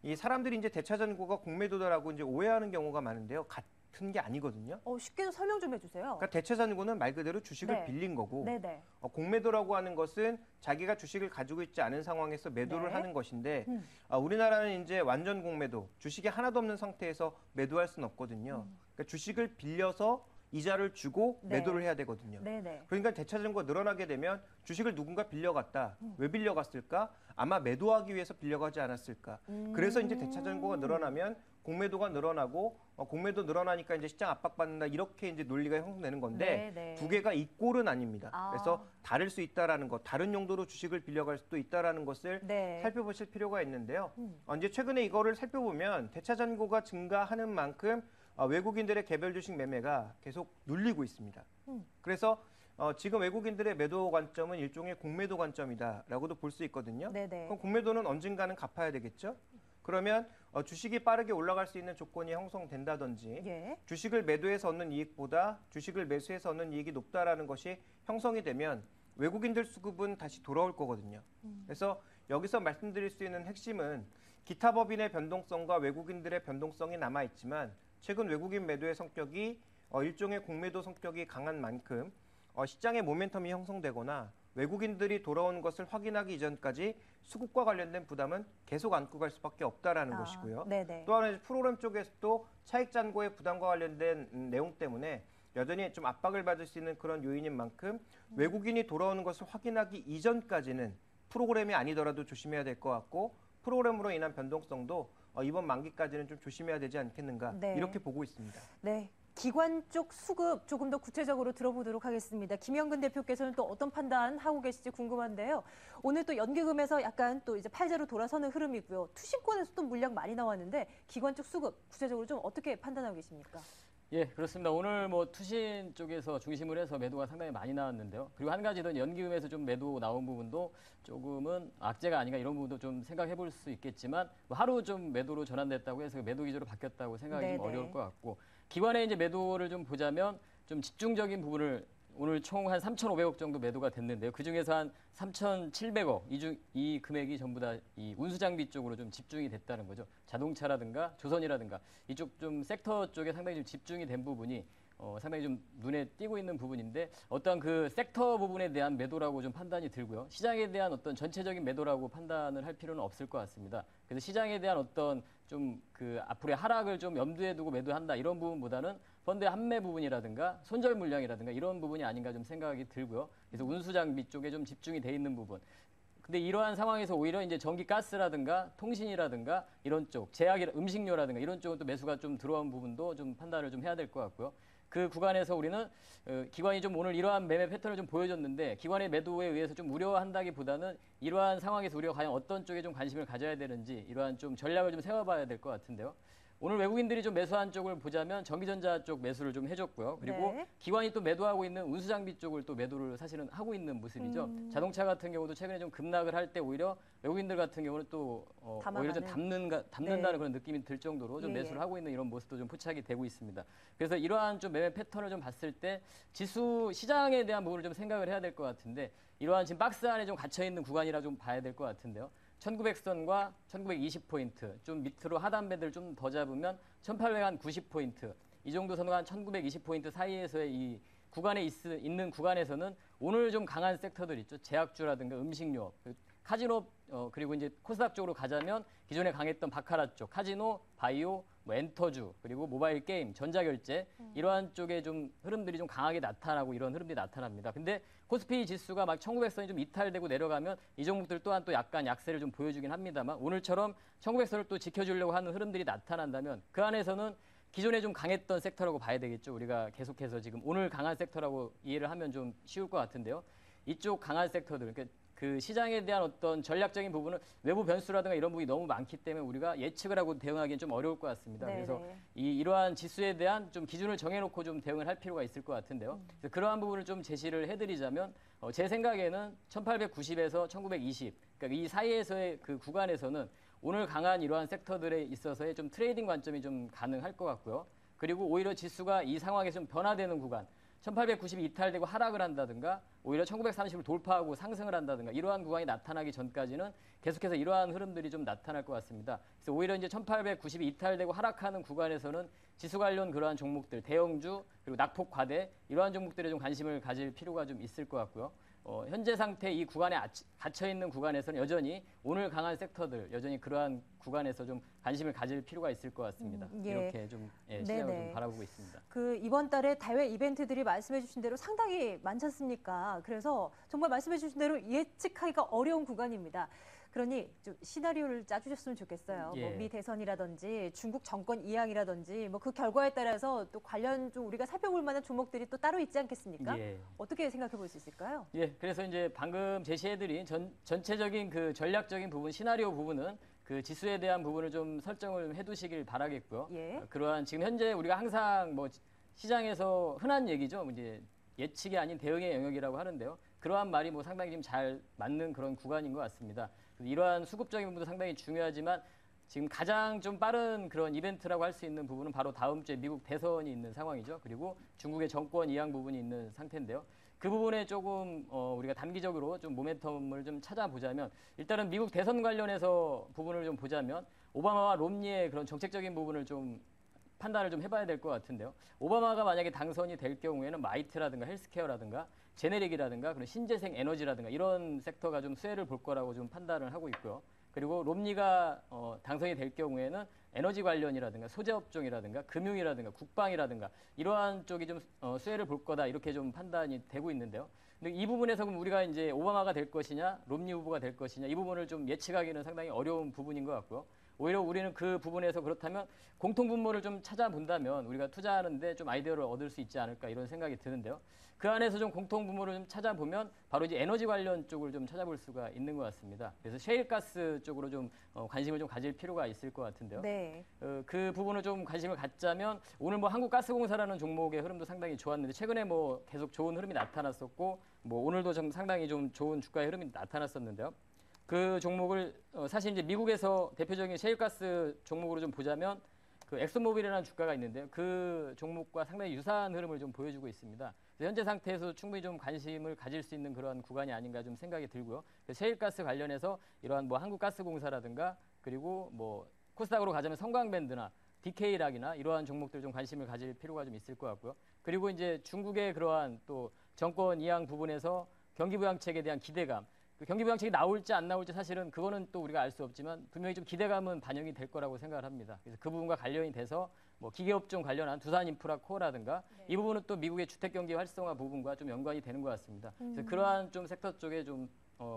Speaker 2: 이 사람들이 이제 대차 잔고가 공매도다라고 이제 오해하는 경우가 많은데요. 같은 게 아니거든요.
Speaker 1: 쉽게 설명 좀 해주세요.
Speaker 2: 그러니까 대차 잔고는 말 그대로 주식을
Speaker 1: 네.
Speaker 2: 빌린 거고
Speaker 1: 네네.
Speaker 2: 공매도라고 하는 것은 자기가 주식을 가지고 있지 않은 상황에서 매도를
Speaker 1: 네.
Speaker 2: 하는 것인데 우리나라는 이제 완전 공매도, 주식이 하나도 없는 상태에서 매도할 수는 없거든요. 그러니까 주식을 빌려서 이자를 주고
Speaker 1: 네.
Speaker 2: 매도를 해야 되거든요.
Speaker 1: 네네.
Speaker 2: 그러니까 대차 잔고가 늘어나게 되면 주식을 누군가 빌려갔다. 왜 빌려갔을까? 아마 매도하기 위해서 빌려가지 않았을까? 그래서 이제 대차 잔고가 늘어나면 공매도가 늘어나고 공매도 늘어나니까 이제 시장 압박받는다 이렇게 이제 논리가 형성되는 건데
Speaker 1: 네네.
Speaker 2: 두 개가 이 꼴은 아닙니다.
Speaker 1: 아.
Speaker 2: 그래서 다를 수 있다라는 것, 다른 용도로 주식을 빌려갈 수도 있다라는 것을
Speaker 1: 네.
Speaker 2: 살펴보실 필요가 있는데요. 이제 최근에 이거를 살펴보면 대차 잔고가 증가하는 만큼 외국인들의 개별 주식 매매가 계속 눌리고 있습니다. 그래서 지금 외국인들의 매도 관점은 일종의 공매도 관점이다라고도 볼 수 있거든요.
Speaker 1: 네네.
Speaker 2: 그럼 공매도는 언젠가는 갚아야 되겠죠. 그러면 주식이 빠르게 올라갈 수 있는 조건이 형성된다든지
Speaker 1: 예.
Speaker 2: 주식을 매도해서 얻는 이익보다 주식을 매수해서 얻는 이익이 높다라는 것이 형성이 되면 외국인들 수급은 다시 돌아올 거거든요. 그래서 여기서 말씀드릴 수 있는 핵심은 기타 법인의 변동성과 외국인들의 변동성이 남아있지만 최근 외국인 매도의 성격이 일종의 공매도 성격이 강한 만큼 시장의 모멘텀이 형성되거나 외국인들이 돌아온 것을 확인하기 이전까지 수급과 관련된 부담은 계속 안고 갈 수밖에 없다라는 것이고요.
Speaker 1: 네네.
Speaker 2: 또 하나 프로그램 쪽에서도 차익 잔고의 부담과 관련된 내용 때문에 여전히 좀 압박을 받을 수 있는 그런 요인인 만큼 외국인이 돌아오는 것을 확인하기 이전까지는 프로그램이 아니더라도 조심해야 될 것 같고 프로그램으로 인한 변동성도 이번 만기까지는 좀 조심해야 되지 않겠는가
Speaker 1: 네.
Speaker 2: 이렇게 보고 있습니다.
Speaker 1: 네. 기관 쪽 수급 조금 더 구체적으로 들어보도록 하겠습니다. 김영근 대표께서는 또 어떤 판단하고 계실지 궁금한데요. 오늘 또 연기금에서 약간 또 이제 팔자로 돌아서는 흐름이고요. 투신권에서도 물량 많이 나왔는데 기관 쪽 수급 구체적으로 좀 어떻게 판단하고 계십니까?
Speaker 4: 예, 그렇습니다. 오늘 뭐 투신 쪽에서 중심을 해서 매도가 상당히 많이 나왔는데요. 그리고 한 가지 더 연기금에서 좀 매도 나온 부분도 조금은 악재가 아닌가 이런 부분도 좀 생각해 볼 수 있겠지만 뭐 하루 좀 매도로 전환됐다고 해서 매도 기조로 바뀌었다고 생각하기 좀
Speaker 1: 네네.
Speaker 4: 어려울 것 같고 기관의 이제 매도를 좀 보자면 좀 집중적인 부분을 오늘 총 한 3,500억 정도 매도가 됐는데요. 그중에서 한 3,700억 이 금액이 전부 다 이 운수장비 쪽으로 좀 집중이 됐다는 거죠. 자동차라든가 조선이라든가 이쪽 좀 섹터 쪽에 상당히 좀 집중이 된 부분이 상당히 좀 눈에 띄고 있는 부분인데 어떠한 그 섹터 부분에 대한 매도라고 좀 판단이 들고요. 시장에 대한 어떤 전체적인 매도라고 판단을 할 필요는 없을 것 같습니다. 그래서 시장에 대한 어떤 좀 그 앞으로의 하락을 좀 염두에 두고 매도한다 이런 부분보다는 펀드의 환매 부분이라든가 손절 물량이라든가 이런 부분이 아닌가 좀 생각이 들고요. 그래서 운수장비 쪽에 좀 집중이 돼 있는 부분. 근데 이러한 상황에서 오히려 이제 전기 가스라든가 통신이라든가 이런 쪽, 제약이 음식료라든가 이런 쪽은 또 매수가 좀 들어온 부분도 좀 판단을 좀 해야 될 것 같고요. 그 구간에서 우리는 기관이 좀 오늘 이러한 매매 패턴을 좀 보여줬는데 기관의 매도에 의해서 좀 우려한다기보다는 이러한 상황에서 우리가 과연 어떤 쪽에 좀 관심을 가져야 되는지 이러한 좀 전략을 좀 세워봐야 될 것 같은데요. 오늘 외국인들이 좀 매수한 쪽을 보자면 전기전자 쪽 매수를 좀 해줬고요. 그리고
Speaker 1: 네. 기관이
Speaker 4: 기관이 또 매도하고 있는 운수장비 쪽을 또 매도를 사실은 하고 있는 모습이죠. 자동차 같은 경우도 최근에 좀 급락을 할 때 오히려 외국인들 같은 경우는 또 오히려 좀 담는다는
Speaker 1: 네.
Speaker 4: 그런 느낌이 들 정도로 좀
Speaker 1: 예,
Speaker 4: 매수를
Speaker 1: 예.
Speaker 4: 하고 있는 이런 모습도 좀 포착이 되고 있습니다. 그래서 이러한 좀 매매 패턴을 좀 봤을 때 지수 시장에 대한 부분을 좀 생각을 해야 될 것 같은데 이러한 지금 박스 안에 좀 갇혀 있는 구간이라 좀 봐야 될 것 같은데요. 1900선과 1920포인트, 좀 밑으로 하단밴드를 좀 더 잡으면 1890포인트, 이 정도 선과 한 1920포인트 사이에서의 이 구간에 있는 구간에서는 오늘 좀 강한 섹터들 있죠. 제약주라든가 음식료, 카지노, 그리고 이제 코스닥 쪽으로 가자면 기존에 강했던 바카라 쪽, 카지노, 바이오, 뭐 엔터주, 그리고 모바일 게임, 전자결제 이러한 쪽에 좀 흐름들이 좀 강하게 나타나고 이런 흐름들이 나타납니다. 근데 코스피 지수가 막 1900선이 좀 이탈되고 내려가면 이 종목들 또한 또 약간 약세를 좀 보여주긴 합니다만 오늘처럼 1900선을 또 지켜주려고 하는 흐름들이 나타난다면 그 안에서는 기존에 좀 강했던 섹터라고 봐야 되겠죠. 우리가 계속해서 지금 오늘 강한 섹터라고 이해를 하면 좀 쉬울 것 같은데요. 이쪽 강한 섹터들, 그러니까 그 시장에 대한 어떤 전략적인 부분은 외부 변수라든가 이런 부분이 너무 많기 때문에 우리가 예측을 하고 대응하기는 좀 어려울 것 같습니다.
Speaker 1: 네네.
Speaker 4: 그래서 이러한 지수에 대한 좀 기준을 정해놓고 좀 대응을 할 필요가 있을 것 같은데요. 그래서 그러한 부분을 좀 제시를 해드리자면 제 생각에는 1890에서 1920, 그러니까 이 사이에서의 그 구간에서는 오늘 강한 이러한 섹터들에 있어서의 좀 트레이딩 관점이 좀 가능할 것 같고요. 그리고 오히려 지수가 이 상황에서 좀 변화되는 구간, 1890이 이탈되고 하락을 한다든가 오히려 1930을 돌파하고 상승을 한다든가 이러한 구간이 나타나기 전까지는 계속해서 이러한 흐름들이 좀 나타날 것 같습니다. 그래서 오히려 이제 1890이 이탈되고 하락하는 구간에서는 지수 관련 그러한 종목들, 대형주 그리고 낙폭 과대 이러한 종목들에 좀 관심을 가질 필요가 좀 있을 것 같고요. 현재 상태 이 구간에 갇혀 있는 구간에서는 여전히 오늘 강한 섹터들 여전히 그러한 구간에서 좀 관심을 가질 필요가 있을 것 같습니다.
Speaker 1: 예.
Speaker 4: 이렇게 좀 시장을
Speaker 1: 네네.
Speaker 4: 좀 바라보고 있습니다.
Speaker 1: 그 이번 달에 대회 이벤트들이 말씀해 주신 대로 상당히 많지 않습니까? 그래서 정말 말씀해 주신 대로 예측하기가 어려운 구간입니다. 그러니 좀 시나리오를 짜주셨으면 좋겠어요.
Speaker 4: 예.
Speaker 1: 뭐 미 대선이라든지 중국 정권 이양이라든지 뭐 그 결과에 따라서 또 관련 좀 우리가 살펴볼 만한 종목들이 또 따로 있지 않겠습니까?
Speaker 4: 예.
Speaker 1: 어떻게 생각해 볼 수 있을까요?
Speaker 4: 예, 그래서 이제 방금 제시해드린 전체적인 그 전략적인 부분, 시나리오 부분은 그 지수에 대한 부분을 좀 설정을 해두시길 바라겠고요.
Speaker 1: 예.
Speaker 4: 그러한 지금 현재 우리가 항상 뭐 시장에서 흔한 얘기죠. 이제 예측이 아닌 대응의 영역이라고 하는데요. 그러한 말이 뭐 상당히 지금 잘 맞는 그런 구간인 것 같습니다. 이러한 수급적인 부분도 상당히 중요하지만 지금 가장 좀 빠른 그런 이벤트라고 할 수 있는 부분은 바로 다음 주에 미국 대선이 있는 상황이죠. 그리고 중국의 정권 이양 부분이 있는 상태인데요. 그 부분에 조금 우리가 단기적으로 좀 모멘텀을 좀 찾아보자면 일단은 미국 대선 관련해서 부분을 좀 보자면 오바마와 롬니의 그런 정책적인 부분을 좀 판단을 좀 해봐야 될 것 같은데요. 오바마가 만약에 당선이 될 경우에는 마이트라든가 헬스케어라든가 제네릭이라든가 그런 신재생 에너지라든가 이런 섹터가 좀 수혜를 볼 거라고 좀 판단을 하고 있고요. 그리고 롬니가 당선이 될 경우에는 에너지 관련이라든가 소재 업종이라든가 금융이라든가 국방이라든가 이러한 쪽이 좀 수혜를 볼 거다 이렇게 좀 판단이 되고 있는데요. 근데 이 부분에서 그럼 우리가 이제 오바마가 될 것이냐, 롬니 후보가 될 것이냐 이 부분을 좀 예측하기는 상당히 어려운 부분인 것 같고요. 오히려 우리는 그 부분에서 그렇다면 공통 분모를 좀 찾아본다면 우리가 투자하는데 좀 아이디어를 얻을 수 있지 않을까 이런 생각이 드는데요. 그 안에서 좀 공통 분모를 좀 찾아보면 바로 이제 에너지 관련 쪽을 좀 찾아볼 수가 있는 것 같습니다. 그래서 셰일가스 쪽으로 좀 관심을 좀 가질 필요가 있을 것 같은데요.
Speaker 1: 네.
Speaker 4: 그 부분을 좀 관심을 갖자면 오늘 뭐 한국가스공사라는 종목의 흐름도 상당히 좋았는데 최근에 뭐 계속 좋은 흐름이 나타났었고 뭐 오늘도 좀 상당히 좀 좋은 주가의 흐름이 나타났었는데요. 그 종목을 사실 이제 미국에서 대표적인 셰일가스 종목으로 좀 보자면 그 엑소모빌이라는 주가가 있는데요. 그 종목과 상당히 유사한 흐름을 좀 보여주고 있습니다. 그래서 현재 상태에서 충분히 좀 관심을 가질 수 있는 그런 구간이 아닌가 좀 생각이 들고요. 셰일가스 관련해서 이러한 뭐 한국가스공사라든가 그리고 뭐 코스닥으로 가자면 성광밴드나 DK락이나 이러한 종목들 좀 관심을 가질 필요가 좀 있을 것 같고요. 그리고 이제 중국의 그러한 또 정권 이양 부분에서 경기부양책에 대한 기대감, 그 경기부양책이 나올지 안 나올지 사실은 그거는 또 우리가 알 수 없지만 분명히 좀 기대감은 반영이 될 거라고 생각을 합니다. 그래서 그 부분과 관련이 돼서 뭐 기계업종 관련한 두산인프라코어라든가 이 부분은 또 미국의 주택경기 활성화 부분과 좀 연관이 되는 것 같습니다. 그래서 그러한 좀 섹터 쪽에 좀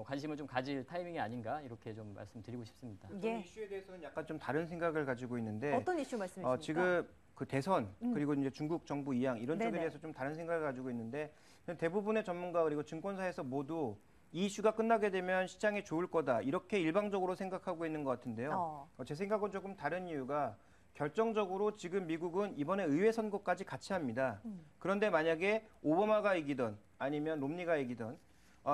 Speaker 4: 관심을 좀 가질 타이밍이 아닌가 이렇게 좀 말씀드리고 싶습니다.
Speaker 1: 예.
Speaker 2: 이슈에 대해서는 약간 좀 다른 생각을 가지고 있는데
Speaker 1: 어떤 이슈 말씀이십니까?
Speaker 2: 지금 그 대선 그리고 이제 중국 정부 이양 이런 쪽에
Speaker 1: 네네.
Speaker 2: 대해서 좀 다른 생각을 가지고 있는데 대부분의 전문가 그리고 증권사에서 모두 이 이슈가 끝나게 되면 시장에 좋을 거다 이렇게 일방적으로 생각하고 있는 것 같은데요. 제 생각은 조금 다른 이유가 결정적으로 지금 미국은 이번에 의회 선거까지 같이 합니다. 그런데 만약에 오바마가 이기던 아니면 롬니가 이기던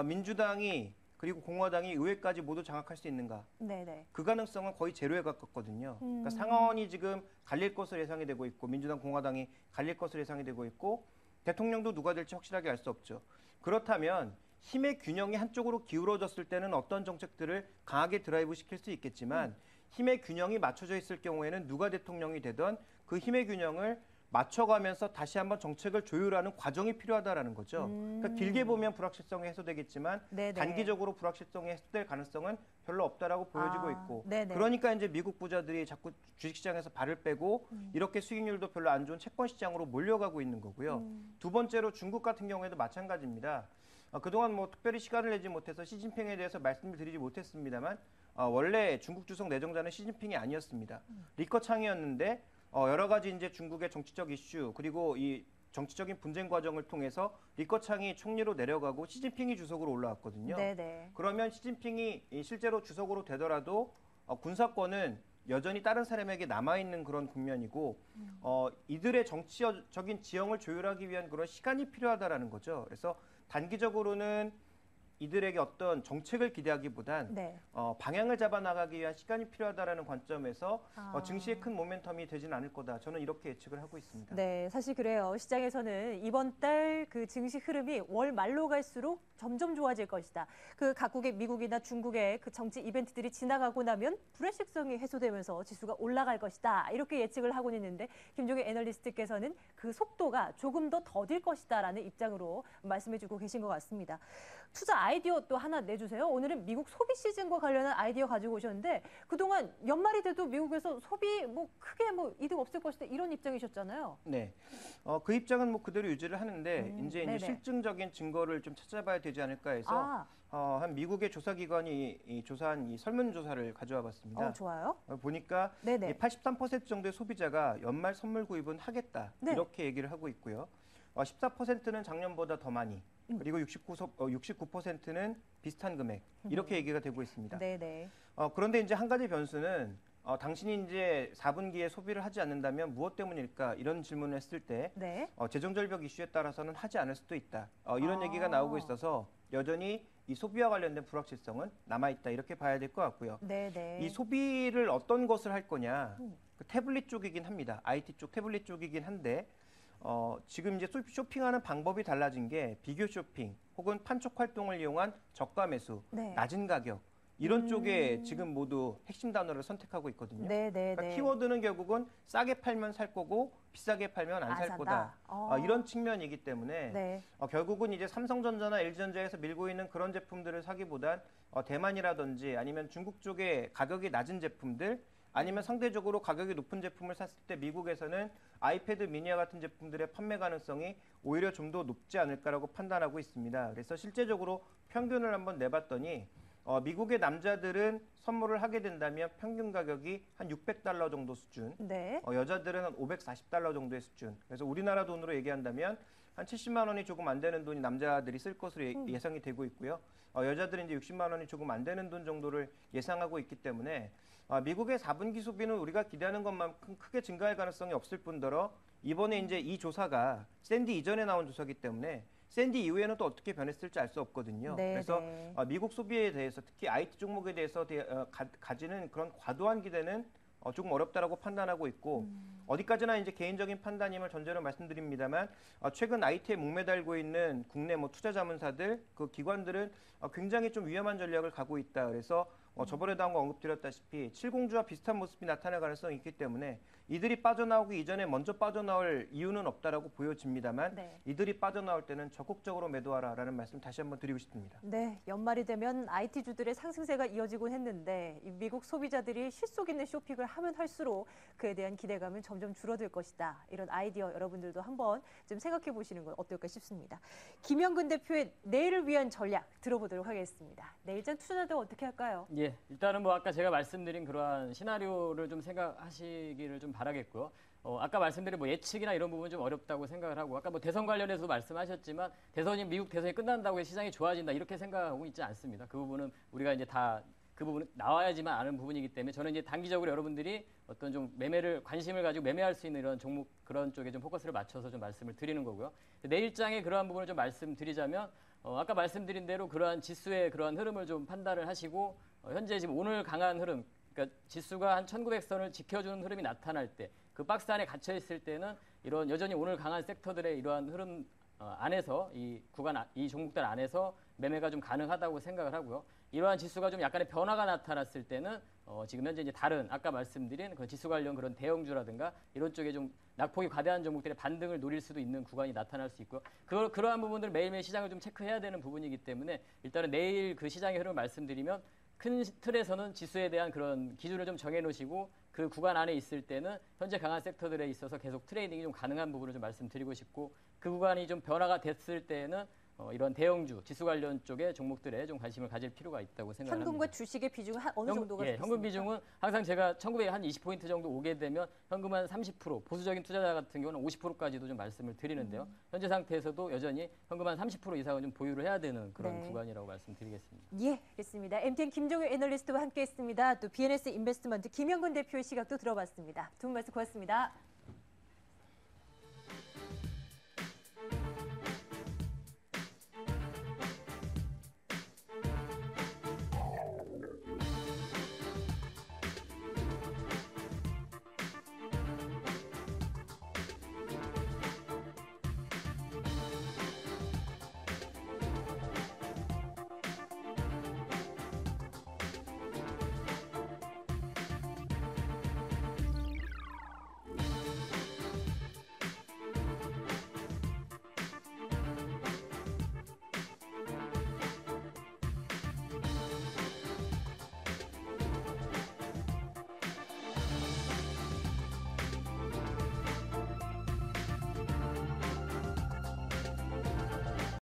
Speaker 2: 민주당이 그리고 공화당이 의회까지 모두 장악할 수 있는가?
Speaker 1: 네네.
Speaker 2: 그 가능성은 거의 제로에 가깝거든요. 그러니까 상원이 지금 갈릴 것으로 예상이 되고 있고 민주당, 공화당이 갈릴 것으로 예상이 되고 있고 대통령도 누가 될지 확실하게 알 수 없죠. 그렇다면 힘의 균형이 한쪽으로 기울어졌을 때는 어떤 정책들을 강하게 드라이브 시킬 수 있겠지만 힘의 균형이 맞춰져 있을 경우에는 누가 대통령이 되던 그 힘의 균형을 맞춰가면서 다시 한번 정책을 조율하는 과정이 필요하다라는 거죠. 그러니까 길게 보면 불확실성이 해소되겠지만
Speaker 1: 네네.
Speaker 2: 단기적으로 불확실성이 해소될 가능성은 별로 없다라고 보여지고 있고
Speaker 1: 네네.
Speaker 2: 그러니까 이제 미국 부자들이 자꾸 주식시장에서 발을 빼고 이렇게 수익률도 별로 안 좋은 채권 시장으로 몰려가고 있는 거고요. 두 번째로 중국 같은 경우에도 마찬가지입니다. 그동안 뭐 특별히 시간을 내지 못해서 시진핑에 대해서 말씀을 드리지 못했습니다만 원래 중국 주석 내정자는 시진핑이 아니었습니다. 리커창이었는데 여러 가지 이제 중국의 정치적 이슈 그리고 이 정치적인 분쟁 과정을 통해서 리커창이 총리로 내려가고 시진핑이 주석으로 올라왔거든요.
Speaker 1: 네네.
Speaker 2: 그러면 시진핑이 실제로 주석으로 되더라도 군사권은 여전히 다른 사람에게 남아있는 그런 국면이고 이들의 정치적인 지형을 조율하기 위한 그런 시간이 필요하다라는 거죠. 그래서 단기적으로는 이들에게 어떤 정책을 기대하기보단
Speaker 1: 네.
Speaker 2: 방향을 잡아 나가기 위한 시간이 필요하다라는 관점에서
Speaker 1: 아.
Speaker 2: 증시에 큰 모멘텀이 되지는 않을 거다. 저는 이렇게 예측을 하고 있습니다.
Speaker 1: 네, 사실 그래요. 시장에서는 이번 달 그 증시 흐름이 월 말로 갈수록 점점 좋아질 것이다. 그 각국의 미국이나 중국의 그 정치 이벤트들이 지나가고 나면 불확실성이 해소되면서 지수가 올라갈 것이다. 이렇게 예측을 하고 있는데 김종희 애널리스트께서는 그 속도가 조금 더 더딜 것이다라는 입장으로 말씀해주고 계신 것 같습니다. 투자 아이디어 또 하나 내주세요. 오늘은 미국 소비 시즌과 관련한 아이디어 가지고 오셨는데 그동안 연말이 돼도 미국에서 소비 뭐 크게 뭐 이득 없을 것이다 이런 입장이셨잖아요.
Speaker 2: 네, 그 입장은 뭐 그대로 유지를 하는데 이제
Speaker 1: 네네.
Speaker 2: 실증적인 증거를 좀 찾아봐야 되지 않을까 해서 한 미국의 조사기관이 조사한 이 설문조사를 가져와 봤습니다.
Speaker 1: 좋아요.
Speaker 2: 보니까
Speaker 1: 네네.
Speaker 2: 83% 정도의 소비자가 연말 선물 구입은 하겠다
Speaker 1: 네.
Speaker 2: 이렇게 얘기를 하고 있고요. 14%는 작년보다 더 많이 그리고 69%는 비슷한 금액 이렇게 얘기가 되고 있습니다.
Speaker 1: 네네.
Speaker 2: 그런데 이제 한 가지 변수는 당신이 이제 4분기에 소비를 하지 않는다면 무엇 때문일까 이런 질문을 했을 때
Speaker 1: 네.
Speaker 2: 재정 절벽 이슈에 따라서는 하지 않을 수도 있다. 이런
Speaker 1: 아.
Speaker 2: 얘기가 나오고 있어서 여전히 이 소비와 관련된 불확실성은 남아 있다 이렇게 봐야 될 것 같고요.
Speaker 1: 네네.
Speaker 2: 이 소비를 어떤 것을 할 거냐 그 태블릿 쪽이긴 합니다. IT 쪽 태블릿 쪽이긴 한데 지금 이제 쇼핑하는 방법이 달라진 게 비교 쇼핑 혹은 판촉 활동을 이용한 저가 매수,
Speaker 1: 네.
Speaker 2: 낮은 가격 이런 쪽에 지금 모두 핵심 단어를 선택하고 있거든요.
Speaker 1: 네네네.
Speaker 2: 그러니까 키워드는 결국은 싸게 팔면 살 거고 비싸게 팔면 안 살 거다. 이런 측면이기 때문에
Speaker 1: 네.
Speaker 2: 결국은 이제 삼성전자나 LG전자에서 밀고 있는 그런 제품들을 사기보단 대만이라든지 아니면 중국 쪽에 가격이 낮은 제품들 아니면 상대적으로 가격이 높은 제품을 샀을 때 미국에서는 아이패드 미니와 같은 제품들의 판매 가능성이 오히려 좀 더 높지 않을까라고 판단하고 있습니다. 그래서 실제적으로 평균을 한번 내봤더니 미국의 남자들은 선물을 하게 된다면 평균 가격이 한 $600 정도 수준,
Speaker 1: 네.
Speaker 2: 여자들은 한 $540 정도의 수준. 그래서 우리나라 돈으로 얘기한다면 한 70만 원이 조금 안 되는 돈이 남자들이 쓸 것으로 예상이 되고 있고요. 여자들은 이제 60만 원이 조금 안 되는 돈 정도를 예상하고 있기 때문에 미국의 4분기 소비는 우리가 기대하는 것만큼 크게 증가할 가능성이 없을 뿐더러 이번에 이제 이 조사가 샌디 이전에 나온 조사이기 때문에 샌디 이후에는 또 어떻게 변했을지 알 수 없거든요.
Speaker 1: 네,
Speaker 2: 그래서
Speaker 1: 네.
Speaker 2: 미국 소비에 대해서 특히 IT 종목에 대해서 가지는 그런 과도한 기대는 조금 어렵다라고 판단하고 있고 어디까지나 이제 개인적인 판단임을 전제로 말씀드립니다만 최근 IT에 목매달고 있는 국내 뭐 투자 자문사들 그 기관들은 굉장히 좀 위험한 전략을 가고 있다. 그래서 저번에도 한번 언급드렸다시피 70주와 비슷한 모습이 나타날 가능성이 있기 때문에 이들이 빠져나오기 이전에 먼저 빠져나올 이유는 없다라고 보여집니다만
Speaker 1: 네.
Speaker 2: 이들이 빠져나올 때는 적극적으로 매도하라라는 말씀 다시 한번 드리고 싶습니다.
Speaker 1: 네, 연말이 되면 IT주들의 상승세가 이어지곤 했는데 이 미국 소비자들이 실속 있는 쇼핑을 하면 할수록 그에 대한 기대감은 점점 줄어들 것이다. 이런 아이디어 여러분들도 한번 좀 생각해 보시는 건 어떨까 싶습니다. 김영근 대표의 내일을 위한 전략 들어보도록 하겠습니다. 내일장 투자자들 어떻게 할까요?
Speaker 4: 예, 일단은 뭐 아까 제가 말씀드린 그러한 시나리오를 좀 생각하시기를 좀 바라겠고요. 아까 말씀드린 뭐 예측이나 이런 부분 좀 어렵다고 생각을 하고 아까 뭐 대선 관련해서도 말씀하셨지만 미국 대선이 끝난다고 해서 시장이 좋아진다 이렇게 생각하고 있지 않습니다. 그 부분은 우리가 이제 다 그 부분은 나와야지만 아는 부분이기 때문에 저는 이제 단기적으로 여러분들이 어떤 좀 관심을 가지고 매매할 수 있는 이런 종목 그런 쪽에 좀 포커스를 맞춰서 좀 말씀을 드리는 거고요. 내일장에 그러한 부분을 좀 말씀드리자면 아까 말씀드린 대로 그러한 지수의 그러한 흐름을 좀 판단을 하시고 현재 지금 오늘 강한 흐름 그러니까 지수가 한 1900선을 지켜주는 흐름이 나타날 때 그 박스 안에 갇혀 있을 때는 이런 여전히 오늘 강한 섹터들의 이러한 흐름 안에서 이 종목들 안에서 매매가 좀 가능하다고 생각을 하고요. 이러한 지수가 좀 약간의 변화가 나타났을 때는 지금 현재 이제 다른 아까 말씀드린 그 지수 관련 그런 대형주라든가 이런 쪽에 좀 낙폭이 과대한 종목들의 반등을 노릴 수도 있는 구간이 나타날 수 있고요. 그러한 부분들을 매일매일 시장을 좀 체크해야 되는 부분이기 때문에 일단은 내일 그 시장의 흐름을 말씀드리면 큰 틀에서는 지수에 대한 그런 기준을 좀 정해놓으시고 그 구간 안에 있을 때는 현재 강한 섹터들에 있어서 계속 트레이딩이 좀 가능한 부분을 좀 말씀드리고 싶고 그 구간이 좀 변화가 됐을 때는 이런 대형주, 지수 관련 쪽의 종목들에 좀 관심을 가질 필요가 있다고 생각합니다.
Speaker 1: 현금과 주식의 비중은 어느 정도가
Speaker 4: 현금
Speaker 1: 좋겠습니까?
Speaker 4: 비중은 항상 제가 1900에 한 20포인트 정도 오게 되면 현금 한 30%, 보수적인 투자자 같은 경우는 50%까지도 좀 말씀을 드리는데요. 현재 상태에서도 여전히 현금 한 30% 이상은 좀 보유를 해야 되는 그런
Speaker 1: 네.
Speaker 4: 구간이라고 말씀드리겠습니다.
Speaker 1: 예, 알겠습니다. MTN 김종효 애널리스트와 함께했습니다. 또 BNS 인베스트먼트 김영근 대표의 시각도 들어봤습니다. 두 분 말씀 고맙습니다.